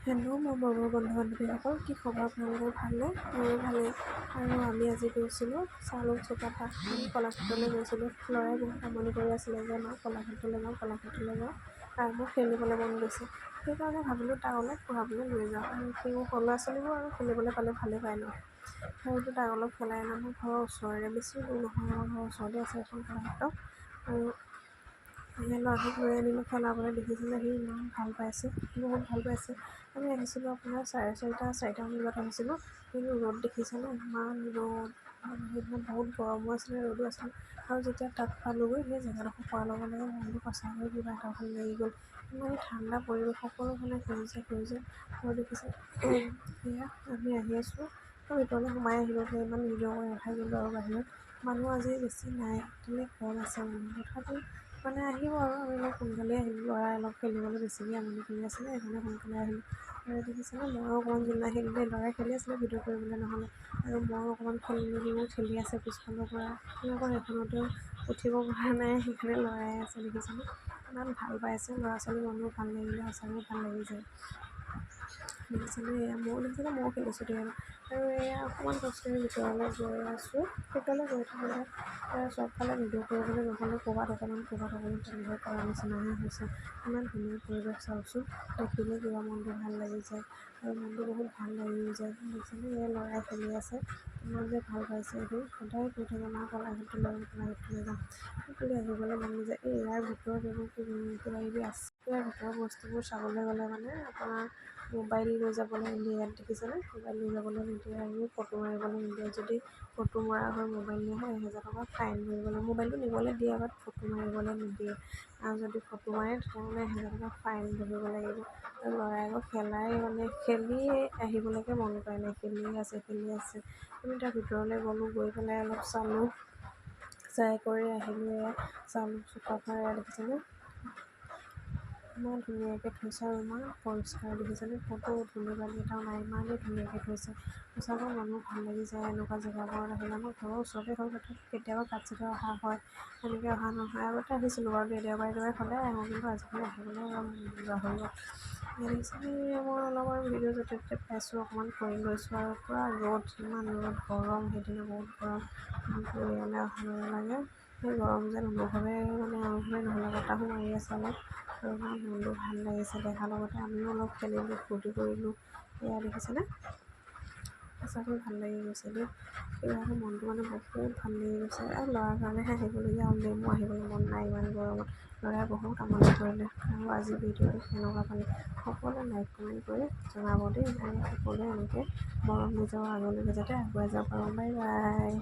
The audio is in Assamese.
হেল্ল' মোৰ বন্ধু বান্ধৱীসকল, কি খবৰ? আপোনালোকৰ ভালনে? মোৰো ভালেই। আৰু আমি আজি গৈছিলোঁ চাউলুং চুকাফা কলাক্ষেত্ৰলৈ গৈছিলোঁ। ল'ৰাই বহুত আমনি কৰি আছিলে যে মা কলাক্ষেত্ৰলৈ যাওঁ আৰু মোৰ খেলিবলৈ মন গৈছে। সেইকাৰণে ভাবিলোঁ তাক অলপ ফুৰাবলৈ লৈ যাওঁ। আৰু সৰু ল'ৰা ছোৱালীবোৰ আৰু খেলিবলৈ পালে ভালেই পায় ন। সৰুটো তাক অলপ খেলাই আনো। মোৰ ঘৰৰ ওচৰৰে, বেছি দূৰ নহয়, আমাৰ ঘৰৰ ওচৰতে আছে এখন কলাক্ষেত্ৰ। আৰু সেই ল'ৰাটোক লৈ আনিলোঁ খেলাবলৈ। দেখিছিলে সি ইমান ভাল পাইছে, বহুত ভাল পাইছে। আমি আহিছিলোঁ আপোনাৰ 4:30-4টামান বজাত আহিছিলোঁ। কিন্তু ৰ'দ দেখিছেনে, ইমান ৰ'দ। সেইদিনা বহুত গৰমো আছিলে, ৰ'দো আছিলে। আৰু যেতিয়া তাত পালোঁগৈ, সেই জেগাডোখৰ পোৱাৰ লগে লগে মনটো সঁচাকৈ কিবা এটা ভাল লাগি গ'ল। ইমান ঠাণ্ডা পৰিৱেশ, সকলোফালে সেউজীয়া আৰু দেখিছে সেয়া আমি আহি আছোঁ আৰু ভিতৰলৈ সোমাই আহিলোঁ। ইমান ভিডিঅ' কৰি নাথাকিলোঁ আৰু বাহিৰত মানুহ আজি বেছি নাই, তেনেই কম আছে মানুহ। তথাপিও মানে আহিব আৰু আমি অলপ সোনকালে আহিলোঁ। ল'ৰাই অলপ খেলিবলৈ বেছিকৈ আমনি কৰি আছিলে, সেইকাৰণে সোনকালে আহিলোঁ। আৰু দেখিছেনে, ময়ো অকণমান যোনা খেলিলোঁ দেই। ল'ৰাই খেলি আছিলে, ভিডিঅ' কৰিবলৈ নহ'লে। আৰু ময়ো অকণমান খেলিলোঁ, সিও খেলি আছে পিছফালৰ পৰা। সি আকৌ সেইখনতেও উঠিব পৰা নাই, সেইকাৰণে লৰাই আছে। দেখিছেনে, ইমান ভাল পাইছে। ল'ৰা ছোৱালী মনবোৰ ভাল লাগিলে সঁচাকৈ ভাল লাগি যায়। দেখিছেনে, ময়ো খেলিছোঁ দেই। আৰু এয়া অকণমান খোজকাঢ়ি ভিতৰলৈ গৈ আছোঁ। ভিতৰলৈ গৈ থাকোঁতে চবফালে ভিডিঅ' কৰিবলৈ নহ'লে ক'ৰবাত অকণমান তেনেকৈ কৰা নিচিনাহে হৈছে। ইমান ধুনীয়া পৰিৱেশ চাওকচোন, দেখিলে কিবা মনটো ভাল লাগি যায় আৰু মনটো বহুত ভাল লাগি যায়। দেখিছেনে, এই ল'ৰাই খেলি আছে, ইমান যে ভাল পাইছে। সি সদায় কৈ থাকে মা কলাক্ষেত্ৰলৈ যাম বুলি আহিবলৈ মন নাযায়। ইয়াৰ ভিতৰত এইবোৰ কিবা কিবি আছে। ইয়াৰ ভিতৰৰ বস্তুবোৰ চাবলৈ গ'লে মানে আপোনাৰ মোবাইল লৈ যাবলৈ নিদিয়ে। ইয়াত দেখিছেনে, মোবাইল লৈ যাবলৈ নিদিয়ে আৰু ফটো মাৰিবলৈ নিদিয়ে। যদি ফটো মৰা হয়, মোবাইল নিয়া হয়, 1000 টকা ফাইন ধৰিবলৈ। মোবাইলটো নিবলৈ দিয়ে, বাট ফটো মাৰিবলৈ নিদিয়ে। আৰু যদি ফটো মাৰে তেতিয়াহ'লে 1000 টকা ফাইন ভৰিব লাগিব। আৰু ল'ৰাই আকৌ খেলিয়ে আহিবলৈকে মন কৰা নাই, খেলি আছে। আমি তাৰ ভিতৰলৈ গ'লোঁ, গৈ পেলাই অলপ চালোঁ, চাই কৰি আহিলোঁ। এয়া চাউলুং চুকাফা দেখিছেনে, ইমান ধুনীয়াকৈ থৈছে আৰু ইমান পৰিষ্কাৰ। দেখিছেনে, ফটো ধূলি-বালি এটাও নাই, ইমানেই ধুনীয়াকৈ থৈছে। সঁচাকৈ মনো ভাল লাগি যায় এনেকুৱা জেগাবোৰত আহিলে। আমাৰ ঘৰৰ ওচৰতে হয়, তথাপি কেতিয়াবা কাটচিতে অহা হয়, এনেকৈ অহা নহয়। আগতে আহিছিলোঁ বাৰু, দেওবাৰে সদায় আহোঁ, কিন্তু আজিকালি আহিবলৈ অলপ নোযোৱা হৈ গ'ল। দেখিছেনে, মই অলপ আৰু ভিডিঅ' য'তে ত'তে পাইছোঁ অকণমান কৰি লৈছোঁ। আৰু পূৰা ৰ'দ, ইমান ৰ'দ, গৰম। সেইদিনা বহুত গৰম, পৰিয়ালে ভাল লাগে। সেই গৰম যেন অনুভৱে নহ'লে, বতাহো মাৰি আছে অলপ। আৰু ইমান মনটো ভাল লাগিছে দেখাৰ লগতে আমিও অলপ খেলিলোঁ, ফূৰ্তি কৰিলোঁ। এয়া দেখিছেনে, সঁচাকৈ ভাল লাগি গৈছে দেই। কিবা এটা মনটো মানে বহুত ভাল লাগি গৈছে। আৰু ল'ৰাৰ কাৰণেহে আহিবলগীয়া হ'ল দেই, মোৰ আহিবলৈ মন নাই ইমান গৰমত। ল'ৰাই বহুত আমনি কৰিলে। আৰু আজি ভিডিঅ'টো কেনেকুৱা পালে সকলোৱে লাইক কমেণ্ট কৰি জনাব দেই। আৰু সকলোৱে এনেকৈ মৰম নিজৰ আগলৈকে যাতে আগুৱাই যাব পাৰোঁ। Bye bye.